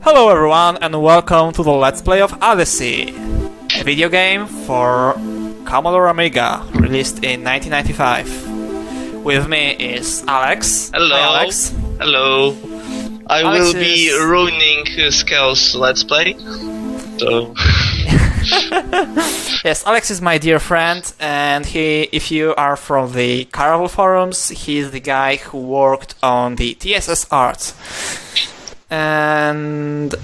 Hello everyone and welcome to the Let's Play of Odyssey, a video game for Commodore Amiga, released in 1995. With me is Alex. Hello. Hi, Alex. Hello. I Alex will be ruining Skel's Let's Play. So. Yes, Alex is my dear friend, and if you are from the Caravel forums, he is the guy who worked on the TSS art. And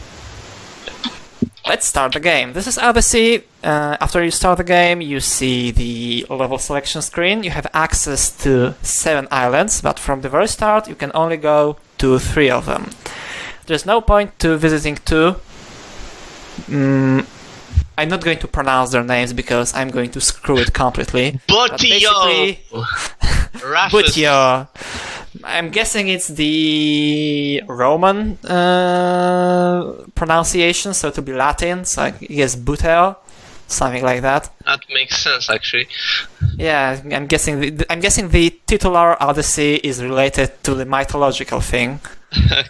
let's start the game. This is Odyssey. After you start the game, you see the level selection screen. You have access to 7 islands, but from the very start, you can only go to 3 of them. There's no point to visiting 2. I'm not going to pronounce their names because I'm going to screw it completely. Butio! Butio. I'm guessing it's the Roman pronunciation, so to be Latin, so I guess Buteo, something like that. That makes sense, actually. Yeah, I'm guessing the titular Odyssey is related to the mythological thing.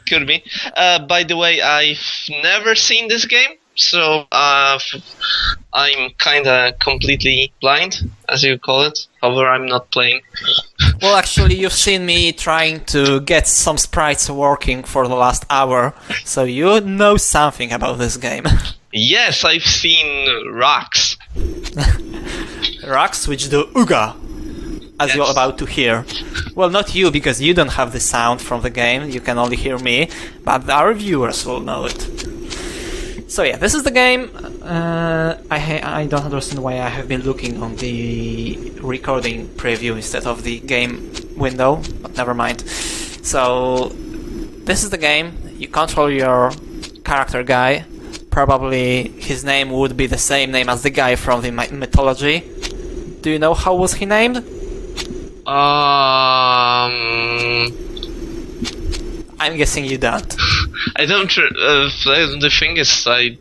Could be. By the way, I've never seen this game, so I'm kinda completely blind, as you call it. However, I'm not playing. Well, actually, you've seen me trying to get some sprites working for the last hour, so you know something about this game. Yes, I've seen rocks. Rocks which do ooga, as Yes. you're about to hear. Well, not you, because you don't have the sound from the game, you can only hear me, but our viewers will know it. So yeah, this is the game. I don't understand why I have been looking on the recording preview instead of the game window, but never mind. So this is the game. You control your character guy. Probably his name would be the same name as the guy from the mythology. Do you know how was he named? I'm guessing you don't. I don't. The thing is, I'm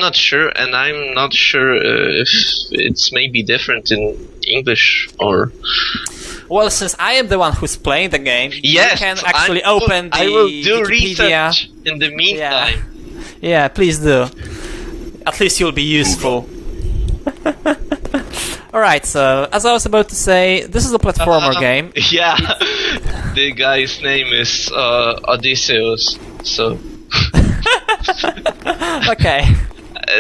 not sure, and I'm not sure if it's maybe different in English or. Well, since I am the one who's playing the game, Yes, you can actually open the I will do Wikipedia. research in the meantime. Yeah, please do. At least you'll be useful. Alright, so as I was about to say, this is a platformer game. Yeah, the guy's name is Odysseus. So. Okay.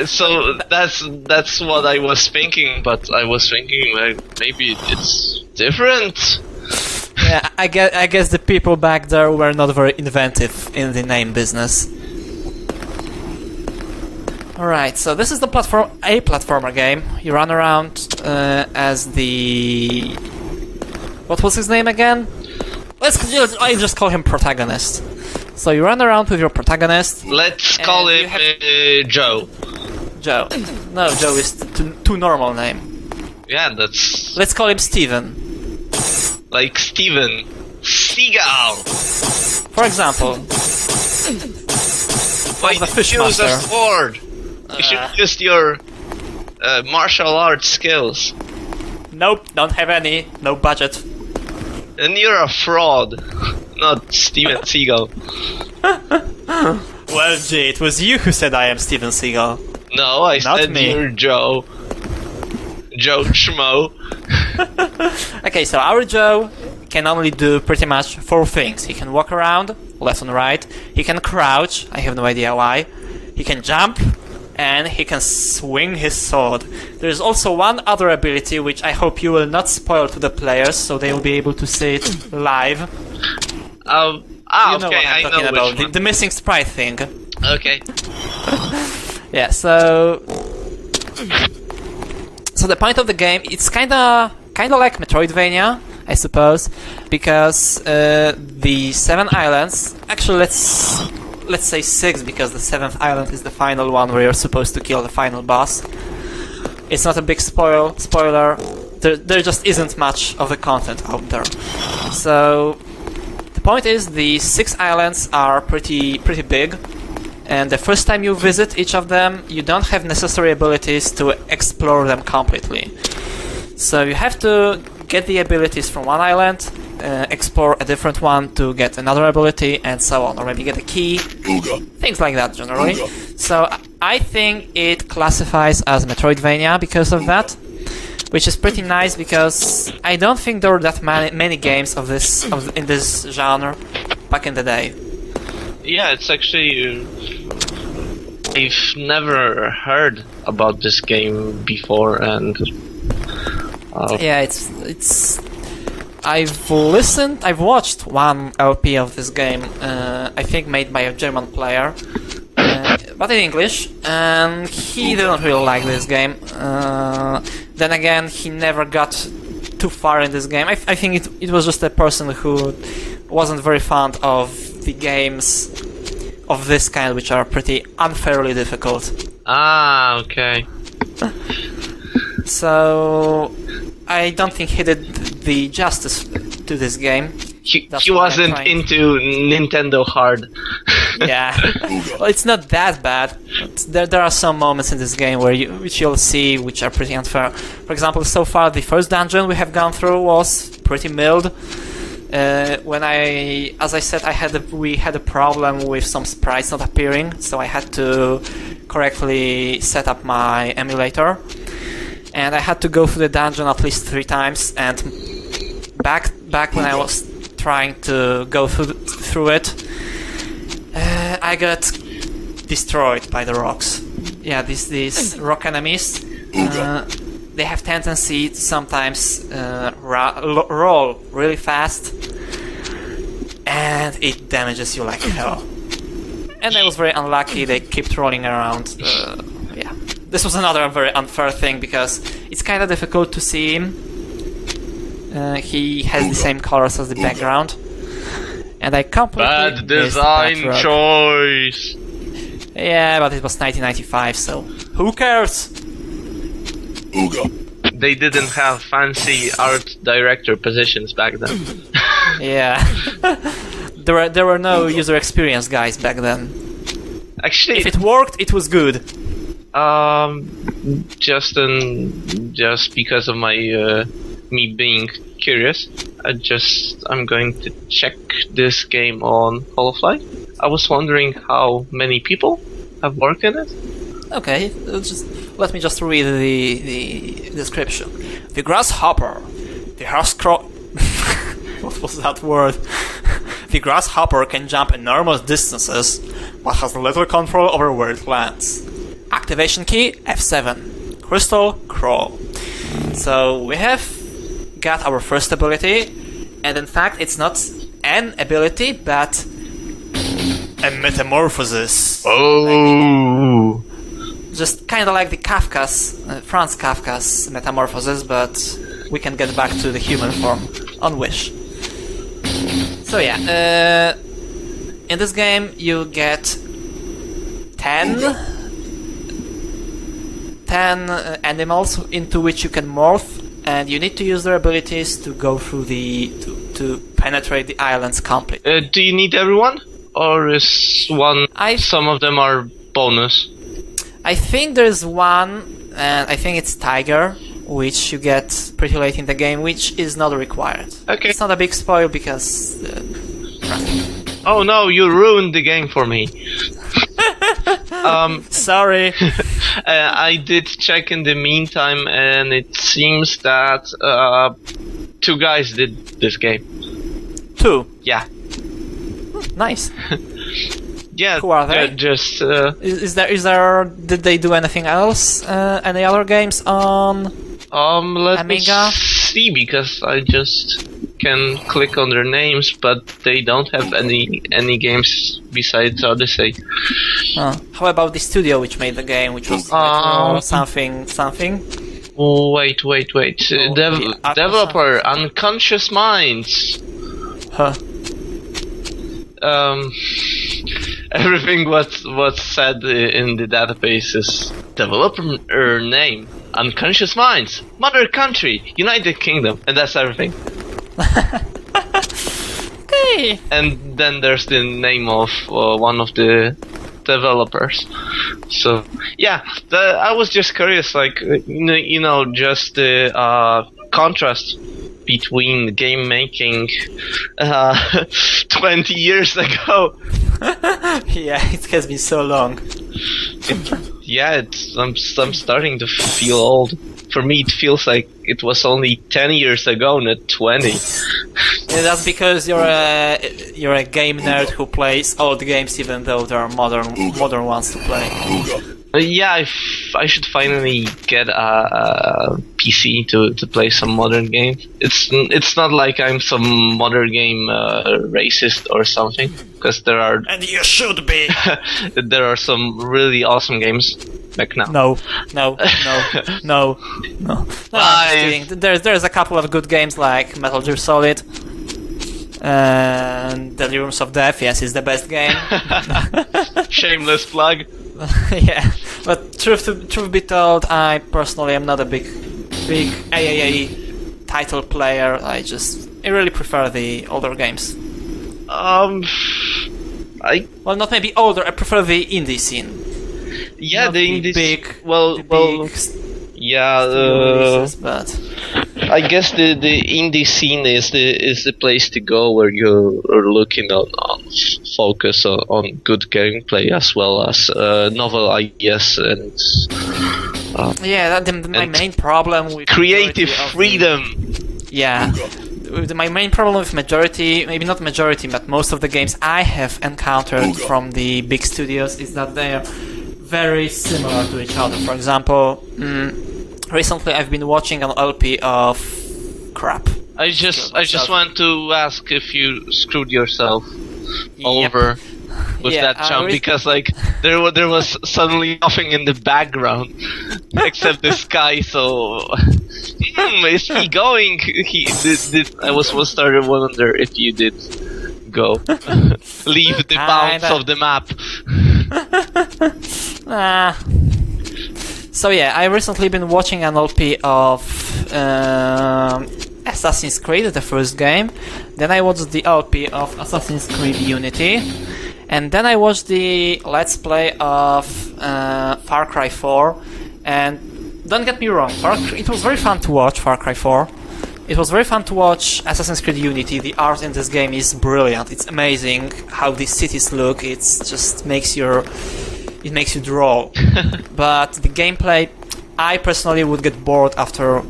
So that's what I was thinking, but I was thinking like maybe it's different. Yeah, I guess the people back there were not very inventive in the name business. Alright, so this is the platformer game. You run around as the... What was his name again? I'll just call him protagonist. So you run around with your protagonist. Let's call him Joe. Joe. No, Joe is too normal name. Yeah, that's Let's call him Steven. like Steven Seagal. For example. Why the did you use Fishmaster. a sword? You should use your martial arts skills. Nope, don't have any. No budget. And you're a fraud, not Steven Seagal. Well, gee, it was you who said I am Steven Seagal. No, I Not said me. you're Joe. Joe Schmo. Okay, so our Joe can only do pretty much 4 things. He can walk around, left and right. He can crouch, I have no idea why. He can jump, and he can swing his sword. There's also one other ability which I hope you will not spoil to the players, so they will be able to see it live. You know Okay, what I'm I talking know about, which the missing sprite thing. one. Okay. Yeah, so the point of the game, it's kinda like metroidvania, I suppose, because the 7 islands, actually let's say 6, because the 7th island is the final one where you're supposed to kill the final boss. It's not a big spoiler. There just isn't much of the content out there. So the point is, the 6 islands are pretty big, and the first time you visit each of them, you don't have necessary abilities to explore them completely. So you have to get the abilities from one island, explore a different one to get another ability, and so on, or maybe get a key, things like that generally. So I think it classifies as Metroidvania because of that, which is pretty nice because I don't think there were that many games of this in this genre back in the day. Yeah, it's actually. I've never heard about this game before, and yeah, it's. I've watched one LP of this game. I think made by a German player, but in English, and he didn't really like this game. Then again, he never got too far in this game. I think it was just a person who wasn't very fond of the games of this kind, which are pretty unfairly difficult. Ah, okay. So I don't think he did the justice to this game. He wasn't into Nintendo hard. Yeah, well, it's not that bad. But there are some moments in this game which you'll see which are pretty unfair. For example, so far the first dungeon we have gone through was pretty mild. As I said, we had a problem with some sprites not appearing, so I had to correctly set up my emulator, and I had to go through the dungeon at least 3 times. And back when I was trying to go through it, I got destroyed by the rocks. Yeah, these rock enemies. They have tendency to sometimes roll really fast, and it damages you like hell. And I was very unlucky, they kept rolling around. Yeah, this was another very unfair thing because it's kind of difficult to see him. He has the same colors as the background, and I completely bad design choice. Yeah, but it was 1995, so who cares? They didn't have fancy art director positions back then. Yeah. there were no user experience guys back then. Actually, if it worked, it was good. Just because of my me being curious, I'm going to check this game on Holofly. I was wondering how many people have worked in it. Okay, let me just read the description. The grasshopper, what was that word? The grasshopper can jump enormous distances, but has little control over where it lands. Activation key F7. Crystal crawl. So we have got our first ability, and in fact it's not an ability, but a metamorphosis. Oh. Just kind of like the Franz Kafka's metamorphosis, but we can get back to the human form on wish. So yeah, in this game you get 10 animals into which you can morph, and you need to use their abilities to go through to penetrate the islands completely. Do you need everyone, or is one? Some of them are bonus. I think there's one, and I think it's Tiger, which you get pretty late in the game, which is not required. Okay. It's not a big spoil because... Oh no, you ruined the game for me. Sorry. I did check in the meantime, and it seems that 2 guys did this game. 2? Yeah. Nice. Yeah, who are they? Just is there? Did they do anything else? Any other games on let Amiga? Me see, because I just can click on their names, but they don't have any games besides Odyssey. How about the studio which made the game, which was something? Wait. Developer Unconscious Minds. Huh. Everything what's said in the database is developer name, Unconscious Minds, Mother Country, United Kingdom, and that's everything. Okay. And then there's the name of one of the developers. So yeah, I was just curious, like just the contrast between game making 20 years ago. Yeah, it has been so long. Yeah, I'm starting to feel old. For me, it feels like it was only 10 years ago, not 20. Yeah, that's because you're a game nerd who plays old games, even though there are modern ones to play. Yeah, I should finally get a PC to play some modern games. It's not like I'm some modern game racist or something, because there are And you should be. there are some really awesome games back now. No. I'm just kidding. There's a couple of good games like Metal Gear Solid and Deliriums of Death. Yes, is the best game. Shameless plug. Yeah, but truth be told, I personally am not a big AAA title player. I really prefer the older games. Well, not maybe older. I prefer the indie scene. Yeah, Not the indies. big. Yeah. Releases, but I guess the indie scene is the place to go, where you're looking on focus on good gameplay as well as novel ideas and yeah, my main problem with creative freedom. My main problem with majority, maybe not majority, but most of the games I have encountered from the big studios is that they are very similar to each other. For example, recently I've been watching an LP of crap. I just want to ask if you screwed yourself over with that jump, because like there was suddenly nothing in the background except the sky. So is he going? I was started to wonder if you did go leave the bounds of the map. So yeah, I recently been watching an LP of Assassin's Creed, the first game. Then I watched the LP of Assassin's Creed Unity, and then I watched the Let's Play of Far Cry 4. And don't get me wrong, it was very fun to watch Far Cry 4. It was very fun to watch Assassin's Creed Unity. The art in this game is brilliant. It's amazing how these cities look. It just makes you draw. But the gameplay, I personally would get bored after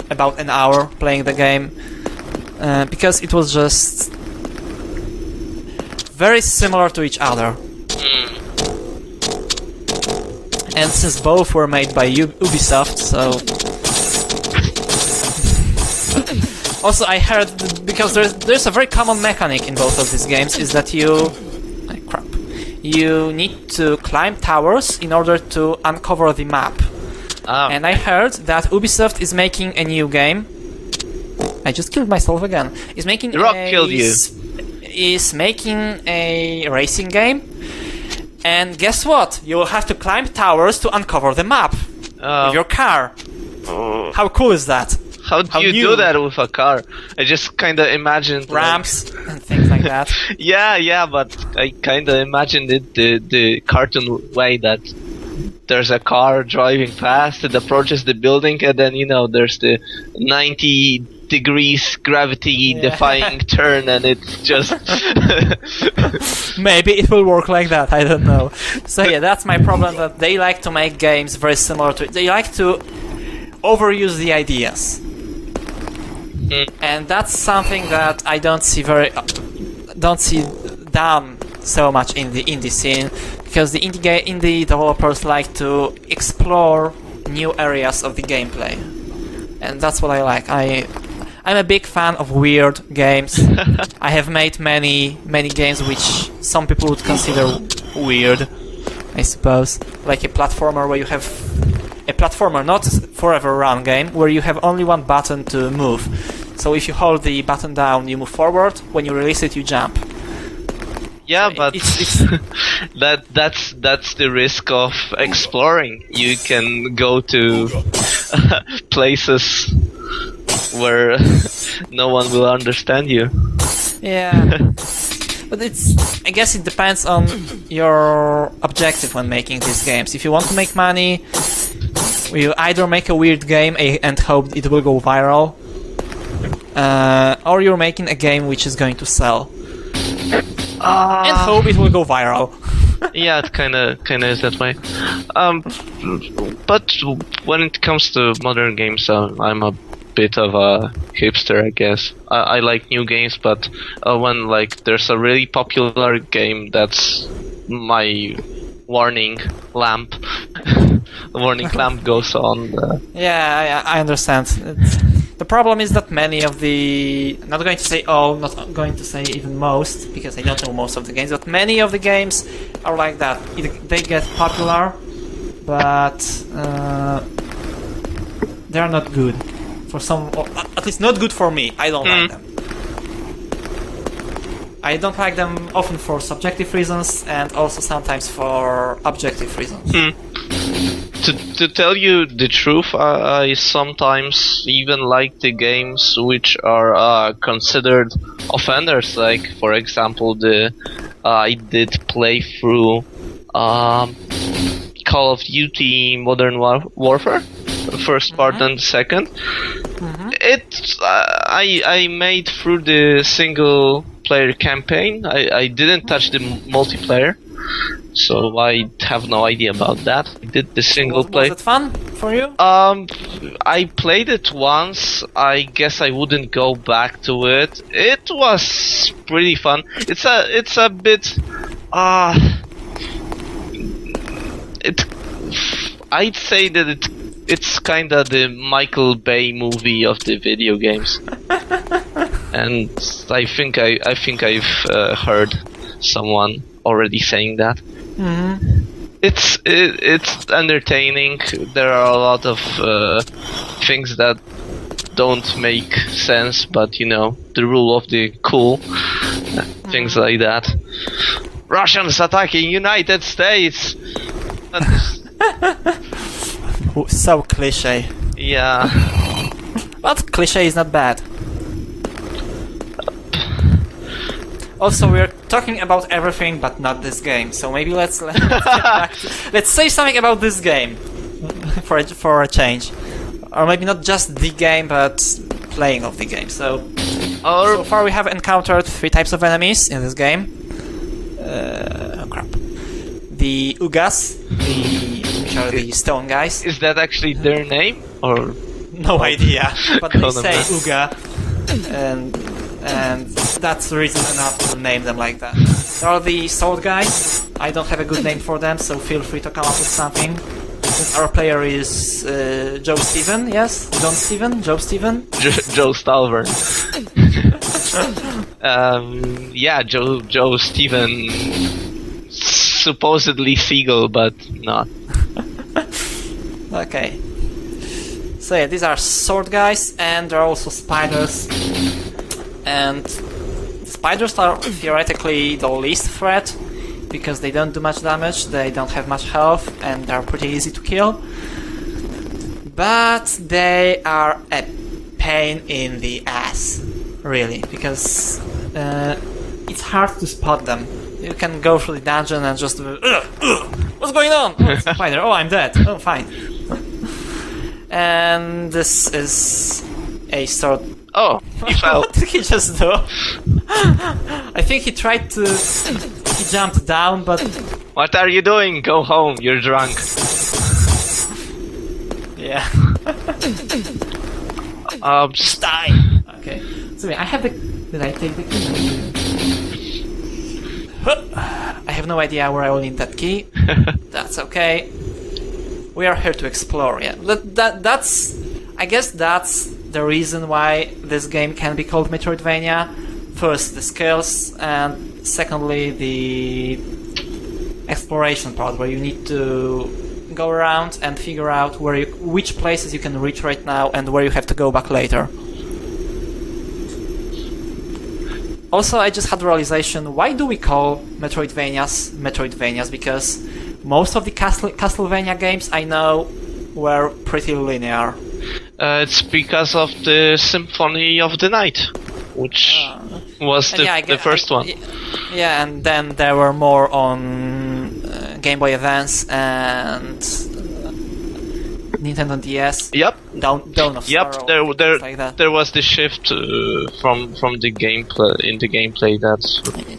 about an hour playing the game, because it was just very similar to each other. And since both were made by Ubisoft, so... Also, I heard, because there's a very common mechanic in both of these games, is that you need to climb towers in order to uncover the map. And I heard that Ubisoft is making a new game. I just killed myself again. Is making a racing game. And guess what? You will have to climb towers to uncover the map with your car. How cool is that? How do you do that with a car? I just kind of imagined ramps and things like that. Yeah, but I kind of imagined it the cartoon way, that there's a car driving past, it approaches the building, and then there's the 90 degrees gravity defying turn, and it's just maybe it will work like that, I don't know. So yeah, that's my problem, that they like to make games very similar to it. They like to overuse the ideas. And that's something that I don't see done so much in the indie scene, because the indie developers like to explore new areas of the gameplay, and that's what I like. I'm a big fan of weird games. I have made many games which some people would consider weird, I suppose, like a platformer where you have a platformer, not forever run game, where you have only one button to move. So if you hold the button down, you move forward. When you release it, you jump. Yeah, but that's the risk of exploring. You can go to places where no one will understand you. Yeah. But I guess it depends on your objective when making these games. If you want to make money, you either make a weird game and hope it will go viral, or you're making a game which is going to sell. And hope it will go viral. Yeah, it kind of is that way. But when it comes to modern games, I'm a bit of a hipster, I guess. I like new games, but when like there's a really popular game, that's my warning lamp. The warning lamp goes on. Yeah, I understand. The problem is that many of the... Not going to say all, not going to say even most, because I don't know most of the games, but many of the games are like that. They get popular, but they are not good. For some, or at least not good for me. I don't like them. I don't like them often for subjective reasons and also sometimes for objective reasons. To tell you the truth, I sometimes even like the games which are considered offenders. Like, for example, I did play through Call of Duty Modern Warfare, the first part and the second. I made through the single player campaign. I didn't touch the multiplayer, so I have no idea about that. I did the single player. Was it fun for you? I played it once. I guess I wouldn't go back to it. It was pretty fun. It's a bit I'd say that it's kind of the Michael Bay movie of the video games. And I think I've heard someone already saying that. It's entertaining. There are a lot of things that don't make sense, but you know, the rule of the cool, things like that. Russians attacking United States. So cliche. Yeah. But cliche is not bad. Also, we're talking about everything but not this game, so maybe let's get back let's say something about this game for a change. Or maybe not just the game, but playing of the game. So far we have encountered 3 types of enemies in this game. Oh crap. The Ugas, which are the stone guys. Is that actually their name? Or no idea, but they say Uga, and that's reason enough to name them like that. There are the sword guys. I don't have a good name for them, so feel free to come up with something. Our player is Joe Steven, yes? John Steven? Joe Steven? Joe Stalvern. Yeah, Joe Steven. Supposedly Seagull, but not. Okay. So yeah, these are sword guys, and there are also spiders. And the spiders are theoretically the least threat, because they don't do much damage, they don't have much health, and they're pretty easy to kill. But they are a pain in the ass, really, because it's hard to spot them. You can go through the dungeon and just what's going on? Oh, it's a spider. Oh, I'm dead. Oh, fine. And this is a sword. Oh, he fell. What did he just do? I think he tried to... He jumped down, but... What are you doing? Go home, you're drunk. Yeah. Just die! Okay. So I have the... Did I take the key? I have no idea where I will need that key. That's okay. We are here to explore, yeah. That's... I guess that's the reason why this game can be called Metroidvania. First, the skills, and secondly, the exploration part, where you need to go around and figure out which places you can reach right now and where you have to go back later. Also, I just had the realization, why do we call Metroidvanias? Because most of the Castlevania games I know were pretty linear. It's because of the Symphony of the Night, which was the first one. Yeah, and then there were more on Game Boy Advance and Nintendo DS. Yep. Dawn of Yep, Sorrow. Things like that. there was the shift from the gameplay that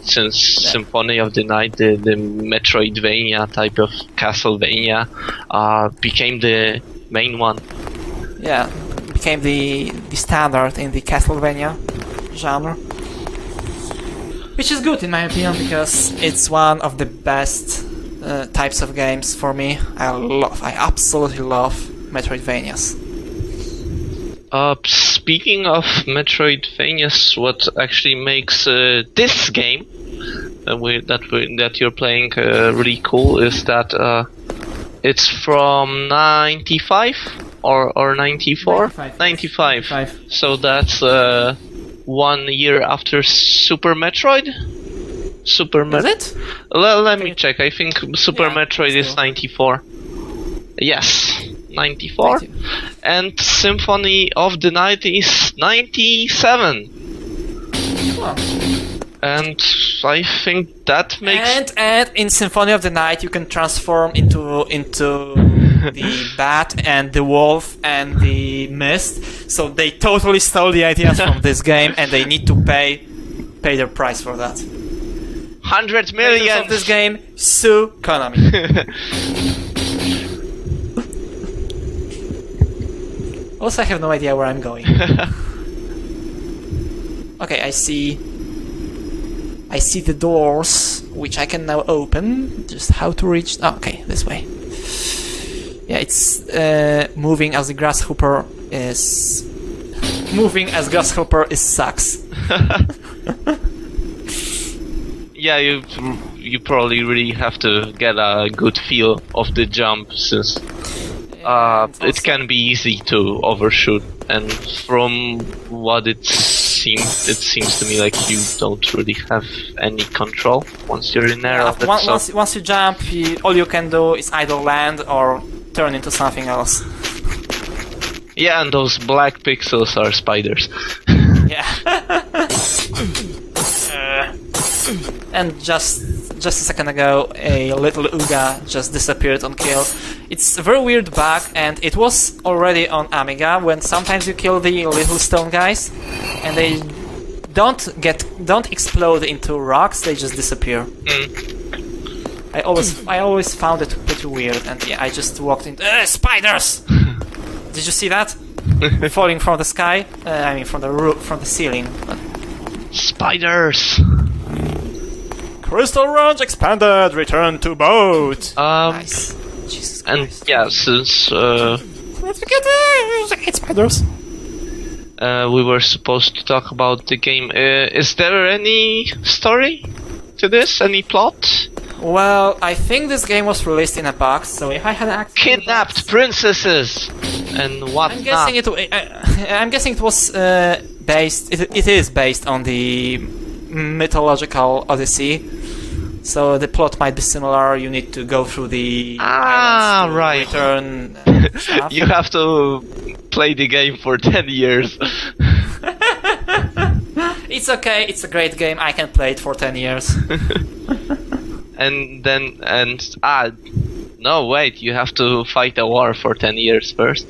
since Symphony of the Night, the Metroidvania type of Castlevania became the main one. Yeah, became the standard in the Castlevania genre. Which is good in my opinion because it's one of the best types of games for me. I absolutely love Metroidvanias. Speaking of Metroidvanias, what actually makes this game that you're playing really cool is that it's from 95 or 94? 95. So that's 1 year after Super Metroid? Is it? Let me check. I think Super Metroid is still. 94. Yes, 94. 90. And Symphony of the Night is 97. Oh. And I think that makes... And in Symphony of the Night you can transform into the bat and the wolf and the mist. So they totally stole the ideas from this game and they need to pay their price for that. 100 million of this game, sue Konami. Also, I have no idea where I'm going. Okay, I see the doors, which I can now open. Just how to reach... Oh, okay, this way. Yeah, it's moving as the grasshopper is... Moving as grasshopper is sucks. Yeah, you probably really have to get a good feel of the jump since it can be easy to overshoot, and from what it seems to me like you don't really have any control once you're in there. Once you jump, all you can do is either land or turn into something else. Yeah, and those black pixels are spiders. Yeah. And just a second ago, a little Uga just disappeared on kill. It's a very weird bug, and it was already on Amiga when sometimes you kill the little stone guys, and they don't explode into rocks; they just disappear. I always found it pretty weird, and yeah, I just walked into spiders. Did you see that? Falling from the sky? I mean, from the roof, from the ceiling. Spiders. Crystal Ranch expanded. Return to boat. Nice. Jesus and Christ. Yeah, since let's forget it. Spiders. We were supposed to talk about the game. Is there any story to this? Any plot? Well, I think this game was released in a box, so if I had access Kidnapped princesses and what? I'm guessing it was based. It is based on the mythological Odyssey, so the plot might be similar. You need to go through the islands to right. return. Stuff. You have to play the game for 10 years. It's okay. It's a great game. I can play it for 10 years. No, wait, you have to fight a war for 10 years first,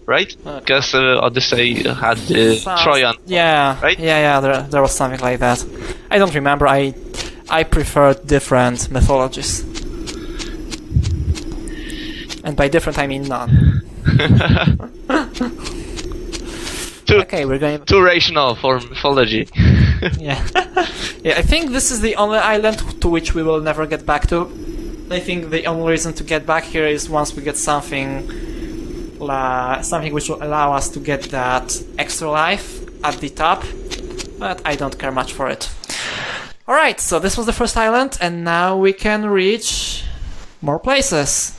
right? Because Odyssey had the Trojan. Yeah, right? Yeah, there was something like that. I don't remember. I preferred different mythologies. And by different, I mean none. Okay, we're going... Too rational for mythology. Yeah. Yeah, I think this is the only island to which we will never get back to. I think the only reason to get back here is once we get something which will allow us to get that extra life at the top, but I don't care much for it. Alright, so this was the first island, and now we can reach more places.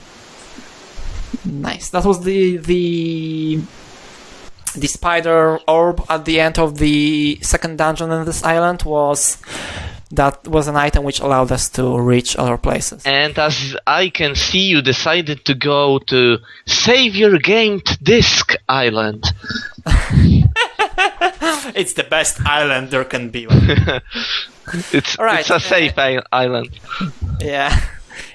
Nice. That was the spider orb at the end of the second dungeon in this island was an item which allowed us to reach other places. And as I can see, you decided to go to Save Your Gamed Disc Island. It's the best island there can be. It's a safe island. Yeah.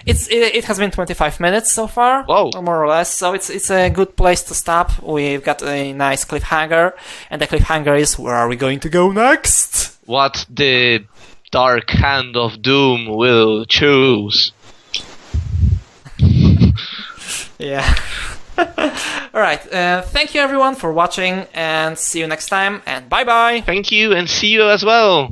it has been 25 minutes so far, Whoa. more or less. So it's a good place to stop. We've got a nice cliffhanger, and the cliffhanger is, where are we going to go next? What the dark hand of doom will choose. Yeah. All right. Thank you everyone for watching, and see you next time. And bye bye. Thank you, and see you as well.